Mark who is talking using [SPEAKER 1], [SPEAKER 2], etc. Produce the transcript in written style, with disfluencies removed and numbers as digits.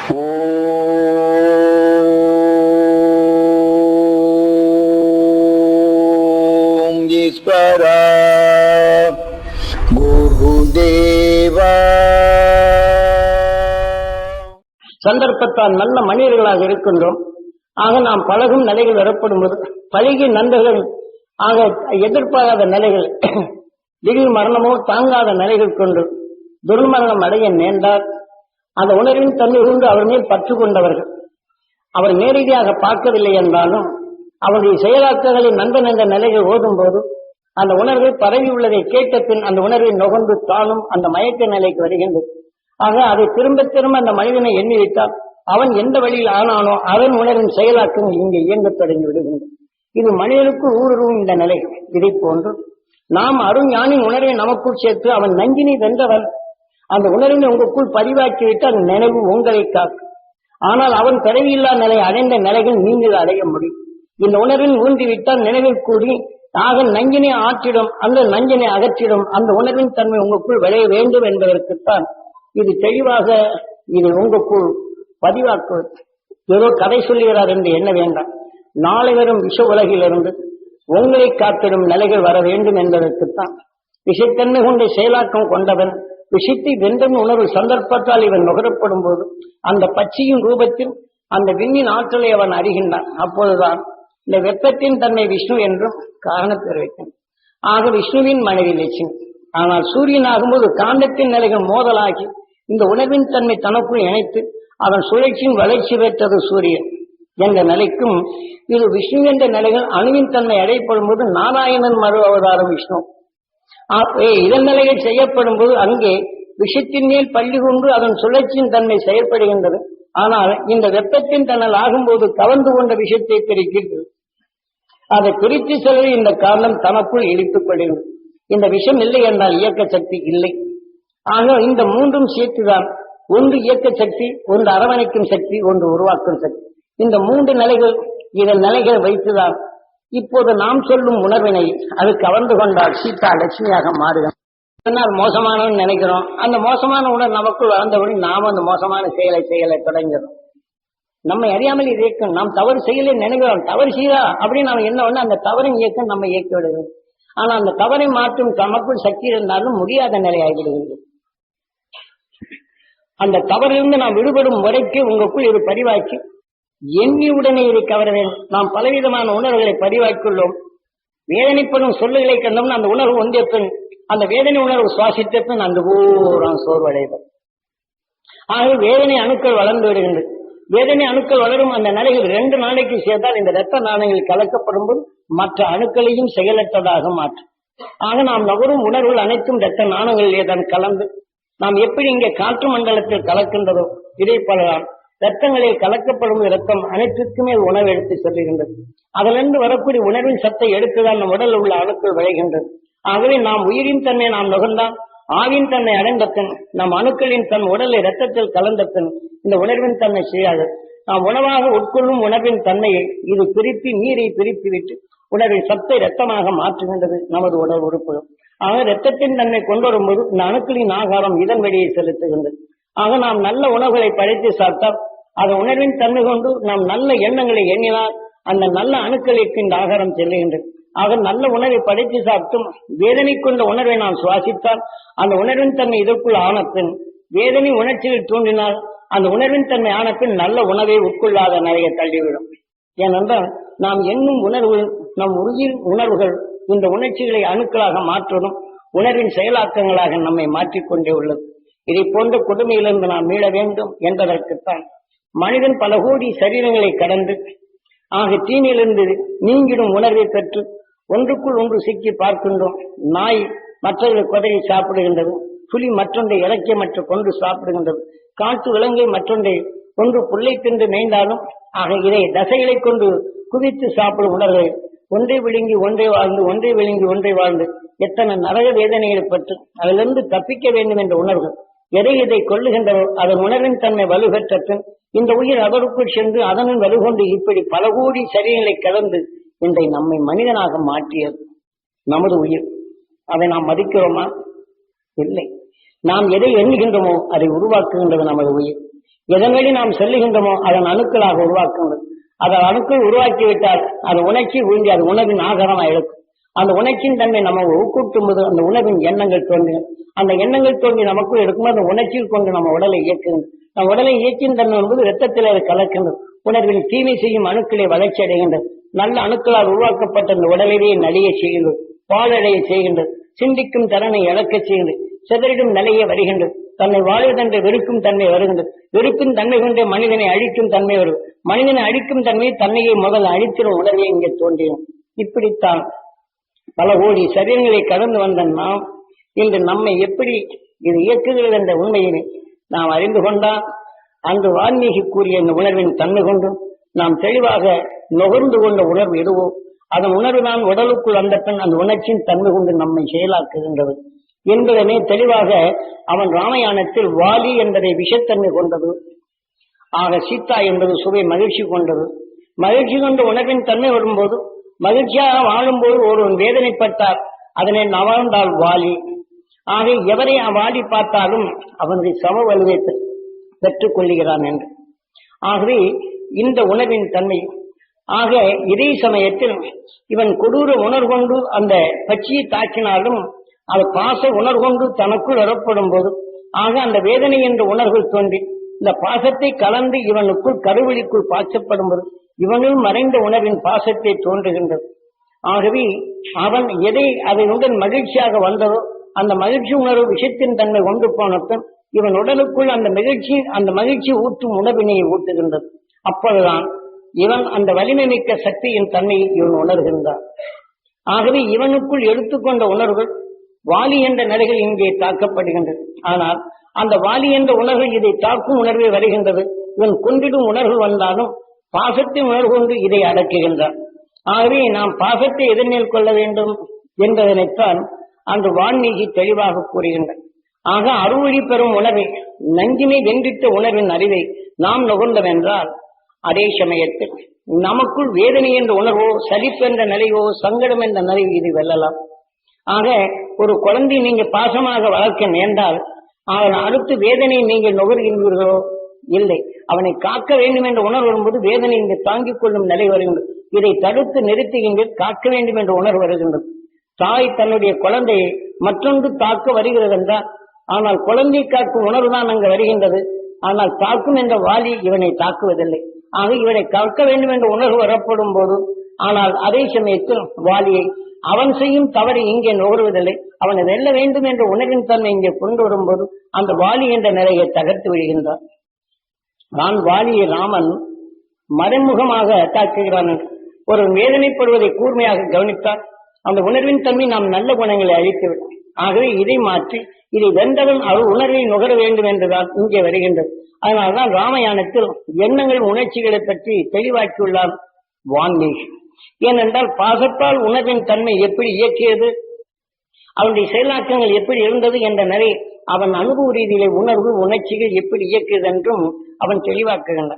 [SPEAKER 1] ஓம் ஈஸ்வரா குருதேவா.
[SPEAKER 2] சந்தர்ப்பத்தால் நல்ல மனிதர்களாக இருக்கின்றோம். ஆக நாம் பழகும் நிலைகள் வரப்படும் போது பழகிய நண்பர்கள் ஆக எதிர்பாராத நிலைகள் திடீர் மரணமோ தாங்காத நிலைகள் கொண்டு துர்மரணம் அடைய நேர்ந்தால் அந்த உணர்வின் தன்மை கொண்டு அவர் மேல் பற்று கொண்டவர்கள் அவர் நேரடியாக பார்க்கவில்லை என்றாலும் அவருடைய செயலாக்கங்களின் நண்பன் என்ற நிலைகள் ஓதும் போது அந்த உணர்வு பரவி உள்ளதை கேட்ட பின் அந்த உணர்வை நுகர்ந்து தானும் அந்த மயக்க நிலைக்கு வருகின்றது. ஆக அதை திரும்ப திரும்ப அந்த மனிதனை எண்ணிவிட்டால் அவன் எந்த வழியில் ஆனானோ அவன் உணர்வின் செயலாக்கங்கள் இங்கே இயங்கத் தொடங்கி விடுகின்றன. இது மனிதனுக்கு ஊடுருவும் இந்த நிலை. இதை போன்று நாம் அருஞானின் உணர்வை நமக்குள் சேர்த்து அவன் நஞ்சினை வென்றவன் அந்த உணர்வினை உங்களுக்குள் பதிவாக்கிவிட்டு அந்த நினைவு உங்களை காக்கும். ஆனால் அவன் பிறவியில்லா நிலை அடைந்த நிலைகள் நீங்கள் அடைய முடியும். இந்த உணர்வில் ஊன்றிவிட்டால் நினைவில் கூடி ஆக நஞ்சினை ஆற்றிடும், அந்த நஞ்சினை அகற்றிடும். அந்த உணர்வின் தன்மை உங்களுக்குள் விளைய வேண்டும் என்பதற்குத்தான் இது தெளிவாக இது உங்களுக்குள் பதிவாக்குவது. ஏதோ கதை சொல்லுகிறார் என்று எண்ண வேண்டாம். நாளை வரும் விஷ உலகிலிருந்து உங்களை காத்திடும் நிலைகள் வர வேண்டும் என்பதற்குத்தான் விஷத்தன்மை கொண்ட செயலாக்கம் கொண்டவன் விஷத்தை வென்றன் உணர்வு சந்தர்ப்பத்தால் இவன் நுகரப்படும் போது அந்த பச்சையின் ரூபத்தில் அந்த விண்ணின் ஆற்றலை அவன் அறிகின்றான். அப்போதுதான் இந்த வெப்பத்தின் தன்மை விஷ்ணு என்றும் காரணத்தை வைக்கும். ஆக விஷ்ணுவின் மனைவி லட்சுமி. ஆனால் சூரியன் ஆகும்போது காந்தத்தின் நிலைகள் மோதலாகி இந்த உணர்வின் தன்மை தனக்குள் இணைத்து அவன் சுழற்சியின் வளர்ச்சி பெற்றது சூரியன் என்ற நிலைக்கும் இது விஷ்ணு என்ற நிலைகள் அணுவின் தன்மை அடைப்படும் போது நாராயணன் மறு அவதாரம் விஷ்ணு. இதன் நிலைகள் செய்யப்படும் போது அங்கே விஷத்தின் மேல் பள்ளி கொண்டு அதன் சுழற்சியின் தன்மை செயல்படுகின்றது. ஆனால் இந்த வெப்பத்தின் தன்னல் ஆகும்போது கவர்ந்து கொண்ட விஷத்தை பிரிக்கிறது. அதை பிரித்து செல்வது இந்த காரணம் தனக்குள் இழுத்துக் கொள்கிறது. இந்த விஷம் இல்லை என்றால் இயக்க சக்தி இல்லை. ஆக இந்த மூன்றும் சேர்த்துதான் ஒன்று இயக்க சக்தி, ஒன்று அரவணைக்கும் சக்தி, ஒன்று உருவாக்கும் சக்தி. இந்த மூன்று நிலைகள் இதன் நிலைகள் வைத்துதான் இப்போது நாம் சொல்லும் உணர்வினை அது கவர்ந்து கொண்டால் சீதா லட்சுமியாக மாறுகிறோம். மோசமானவன் நினைக்கிறோம். அந்த மோசமான உணர்வு நமக்குள் வளர்ந்தவுடன் நாம் அந்த மோசமான செயலை தொடங்கிறோம். நம்மை அறியாமல் இது இயக்கம். நாம் தவறு செய்யலை நினைக்கிறோம். தவறு செய்யா அப்படின்னு நம்ம என்ன ஒண்ணு அந்த தவறின் இயக்கம் நம்ம இயக்கி விடுகிறது. ஆனா அந்த தவறை மாற்றும் தமக்குள் சக்தி இருந்தாலும் முடியாத நிலை ஆகிவிடுகிறது. அந்த தவறிலிருந்து நாம் விடுபடும் முறைக்கு உங்களுக்குள் இது பதிவாக்கி எண்ணியுடனே இதை கவர வேண்டும். நாம் பலவிதமான உணர்வுகளை பதிவாக்கியுள்ளோம். வேதனைப்படும் சொல்லுகளை கண்டோம்னா அந்த உணர்வு ஒன்றிய பின் அந்த வேதனை உணர்வு சுவாசித்த பின் அந்த பூராம் சோர்வடைவது. ஆகவே வேதனை அணுக்கள் வளர்ந்து விடுகின்றது. வேதனை அணுக்கள் வளரும் அந்த நிலைகள் 2 நாளைக்கு சேர்ந்தால் இந்த இரத்த நாணயங்கள் கலக்கப்படும் போது மற்ற அணுக்களையும் செயலற்றதாக மாற்றும். ஆக நாம் நகரும் உணர்வுகள் அனைத்தும் இரத்த நாணங்களிலே தான் கலந்து நாம் எப்படி இங்கே காற்று மண்டலத்தில் கலக்கின்றதோ இதே போலதான் இரத்தங்களில் கலக்கப்படும் இரத்தம் அனைத்திற்குமே உணவு எடுத்து செல்லுகின்றது. அதிலிருந்து வரக்கூடிய உணர்வின் சத்தை எடுத்துதான் நம் உடலில் உள்ள அணுக்கள் விளைகின்றது. ஆகவே நாம் உயிரின் தன்மை நாம் நுகர்ந்தால் ஆவின் தன்மை அடைந்த பின் நம் அணுக்களின் தன் உடலை இரத்தத்தில் கலந்த பின் இந்த உணர்வின் தன்மை செய்யாது. நாம் உணவாக உட்கொள்ளும் உணர்வின் தன்மையை இது பிரித்து நீரை பிரித்து விட்டு உணர்வின் சத்தை இரத்தமாக மாற்றுகின்றது நமது உடல் உறுப்புகள். ஆக இரத்தத்தின் தன்மை கொண்டு வரும்போது இந்த அணுக்களின் ஆகாரம் இதன் வழியை செலுத்துகின்றது. ஆக நாம் நல்ல உணவுகளை படைத்து சாப்பிட்டால் அது உணர்வின் தன்மை கொண்டு நாம் நல்ல எண்ணங்களை எண்ணினால் அந்த நல்ல அணுக்களுக்கு இந்த ஆகாரம் செல்லுகின்றது. ஆக நல்ல உணவை படைத்து சாப்பிட்டும் வேதனை கொண்ட உணர்வை நாம் சுவாசித்தால் அந்த உணர்வின் தன்மை இதற்குள் ஆனப்பின் வேதனை உணர்ச்சியில் தூண்டினால் அந்த உணர்வின் தன்மை ஆனப்பின் நல்ல உணவை உட்கொள்ளாத நிறைய தள்ளிவிடும். ஏனென்றால் நாம் எண்ணும் உணர்வு நம் உறுதியின் உணர்வுகள் இந்த உணர்ச்சிகளை அணுக்களாக மாற்றுவதும் உணர்வின் செயலாக்கங்களாக நம்மை மாற்றிக்கொண்டே உள்ளது. இதை போன்ற கொடுமையிலிருந்து நாம் மீள வேண்டும் என்பதற்குத்தான் மனிதன் பல கோடி சரீரங்களை கடந்து ஆக தீமையிலிருந்து நீங்கிடும் உணர்வை பெற்று ஒன்றுக்குள் ஒன்று சிக்கி பார்க்கின்றோம். நாய் மற்றொரு கொதையை சாப்பிடுகின்றது, புலி மற்றொன்றை இலக்கியமற்ற கொண்டு சாப்பிடுகின்றது, காட்டு விலங்கை மற்றொன்றை கொண்டு புல்லை தின்று மேய்ந்தாலும் ஆக இதை தசைகளை கொண்டு குவித்து சாப்பிடும் உணர்வை ஒன்றை விழுங்கி ஒன்றை வாழ்ந்து ஒன்றை விழுங்கி ஒன்றை வாழ்ந்து எத்தனை நரக வேதனைகளை பற்றி அதிலிருந்து தப்பிக்க வேண்டும் என்ற உணர்வு எதை இதை கொள்ளுகின்றதோ அதன் உணர்வின் தன்மை வலுப்பெற்ற பின் இந்த உயிர் அவருக்குள் சென்று அதனின் வலுகொண்டு இப்படி பல கோடி சரீரங்களை கலந்து இன்றை நம்மை மனிதனாக மாற்றியது நமது உயிர். அதை நாம் மதிக்கிறோமா? இல்லை. நாம் எதை எண்ணுகின்றோமோ அதை உருவாக்குகின்றது நமது உயிர். எதன் வழி நாம் செல்லுகின்றோமோ அதன் அணுக்களாக உருவாக்குங்கள். அதை அணுக்கள் உருவாக்கிவிட்டால் அது உணர்ச்சி ஊண்டி அது உணவின் ஆகாரமாக இருக்கும். அந்த உணர்ச்சியின் தன்மை நம்ம ஊக்கூட்டும் போது அந்த உணவின் எண்ணங்கள் தோன்றும். அந்த எண்ணங்கள் தோன்றி நமக்குள் இருக்கும்போது அந்த உணர்ச்சியில் கொண்டு நம்ம உடலை இயக்குகின்றது. நம்ம உடலை இயக்கின் தன்மை என்பது இரத்தத்தில் அது கலக்கின்றது. உணர்வில் தீமை செய்யும் அணுக்களை வளர்ச்சி அடைகின்றது. நல்ல அணுக்களால் உருவாக்கப்பட்ட அந்த உடலையே நலிய செய்கின்றது, பாழடைய செய்கின்றது, சிந்திக்கும் திறனை இழக்க செய்கின்றது, சிதறிடும் நிலையே வருகின்றது, தன்னை வாழ்வதென்று வெறுக்கும் தன்மை வருகின்றது. வெறுப்பின் தன்மை கொண்டே மனிதனை அழிக்கும் தன்மை வரும். மனிதனை அழிக்கும் தன்மை தன்னையே முதல் அழித்திடும் உணர்வே இங்கே தோன்றியும். இப்படித்தான் பல கோடி சரீரங்களை கடந்து வந்த நாம் இன்று நம்மை எப்படி இது இயக்குகிறது என்ற உண்மையினை நாம் அறிந்து கொண்டால் அன்று வால்மீகி கூறிய இந்த உணர்வின் தன்மை கொண்டு நாம் தெளிவாக நுகர்ந்து கொண்ட உணர்வு எதுவோ அதன் உணர்வு தான் உடலுக்குள் அந்த பெண் அந்த உணர்ச்சியின் தன்மை கொண்டு நம்மை செயலாக்குகின்றது என்பதனை தெளிவாக அவன் ராமாயணத்தில் வாலி என்பதை விஷத்தன்மை கொண்டது. ஆக சீதா என்பது சுவை மகிழ்ச்சி கொண்டது. மகிழ்ச்சி கொண்ட உணர்வின் தன்மை வரும்போது மகிழ்ச்சியாக வாழும்போது ஒருவன் வேதனைப்பட்டால் அதனை நவழ்ந்தால் வாலி. ஆக எவரை வாலி பார்த்தாலும் அவனுடைய சம வலுவை பெற்றுக் கொள்ளுகிறான் என்று. ஆகவே இந்த உணர்வின் தன்மை ஆக இதே சமயத்தில் இவன் கொடூர உணர்கொண்டு அந்த பட்சியை தாக்கினாலும் அது பாச உணர்கொண்டு தனக்குள் வரப்படும் போது ஆக அந்த வேதனை என்ற உணர்வுகள் தோன்றி இந்த பாசத்தை கலந்து இவனுக்குள் கருவெளிக்குள் பாய்ச்சப்படும் போது இவனுள் மறைந்த உணர்வின் பாசத்தை தோன்றுகின்றது. ஆகவே அவன் எதை அதனுடன் மகிழ்ச்சியாக வந்ததோ அந்த மகிழ்ச்சி உணர்வு விஷயத்தின் தன்மை கொண்டு போனப்பன் இவன் உடலுக்குள் அந்த மகிழ்ச்சி ஊற்றும் உணர்வினை ஊட்டுகின்றது. அப்பொழுதுதான் இவன் அந்த வலிமை மிக்க சக்தியின் தன்மையை இவன் உணர்கின்றான். ஆகவே இவனுக்குள் எடுத்துக்கொண்ட உணர்வுகள் வாலி என்ற நிலைகள் இங்கே தாக்கப்படுகின்றது. ஆனால் அந்த வாலி என்ற உணர்வு இதை தாக்கும் உணர்வே வருகின்றது. இவன் கொண்டிடும் உணர்வு வந்தாலும் பாசத்தின் உணர்வு கொண்டு இதை அடக்குகின்றான். ஆகவே நாம் பாசத்தை எதிர்நேல் கொள்ள வேண்டும் என்பதனைத்தான் அன்று வால்மீகி தெளிவாக கூறுகின்றான். ஆக அறுவழி பெறும் உணர்வை நஞ்சினை வென்றிட்ட உணர்வின் அறிவை நாம் நுகர்ந்தவென்றால் அதே சமயத்தில் நமக்குள் வேதனை என்ற உணர்வோ சலிப்பு என்ற நிலையோ சங்கடம் என்ற நிலை இது வெல்லலாம். ஆக ஒரு குழந்தை நீங்க பாசமாக வளர்க்க நேர்ந்தால் அவன் அடுத்து வேதனை நீங்கள் நுகர்கின்றீர்களோ இல்லை, அவனை காக்க வேண்டும் என்ற உணர்வு வரும்போது வேதனை இங்கு தாங்கிக் கொள்ளும் நிலை வருகின்றது. இதை தடுத்து நிறுத்துகின்ற காக்க வேண்டும் என்ற உணர்வு வருகின்றது. தாய் தன்னுடைய குழந்தையை மற்றொன்று தாக்க வருகிறது என்றால் ஆனால் குழந்தை காக்கும் உணர்வு தான் அங்கு வருகின்றது. ஆனால் தாக்கும் என்ற வாலி இவனை தாக்குவதில்லை. ஆக இவனை காக்க வேண்டும் என்ற உணர்வு வரப்படும் போது ஆனால் அதே சமயத்தில் வாலியை அவன் செய்யும் தவறை இங்கே நுகர்வதில்லை. அவனை வெல்ல வேண்டும் என்ற உணர்வின் தன்மை இங்கே கொண்டு வரும்போது அந்த வாலி என்ற நிலையை தகர்த்து விடுகின்றான். நான் வாலியை ராமன் மறைமுகமாக தாக்குகிறான். ஒரு வேதனைப்படுவதை கூர்மையாக கவனித்தால் அந்த உணர்வின் தன்மை நாம் நல்ல குணங்களை அழித்துவிடும். ஆகவே இதை மாற்றி இதை வென்றவன் அவர் உணர்வை நுகர வேண்டும் என்றுதான் இங்கே வருகின்றது. அதனால்தான் ராமாயணத்தில் எண்ணங்கள் உணர்ச்சிகளை பற்றி தெளிவாக்கியுள்ளார் வால்மீகி. ஏனென்றால் பாசத்தால் உணர்வின் தன்மை எப்படி இயக்கியது, அவனுடைய செயலாக்கங்கள் எப்படி இருந்தது என்ற நிலை அவன் அனுபவ ரீதியிலே உணர்வு உணர்ச்சிகள் எப்படி இயக்கியது என்றும் அவன் தெளிவாக்குகின்றான்.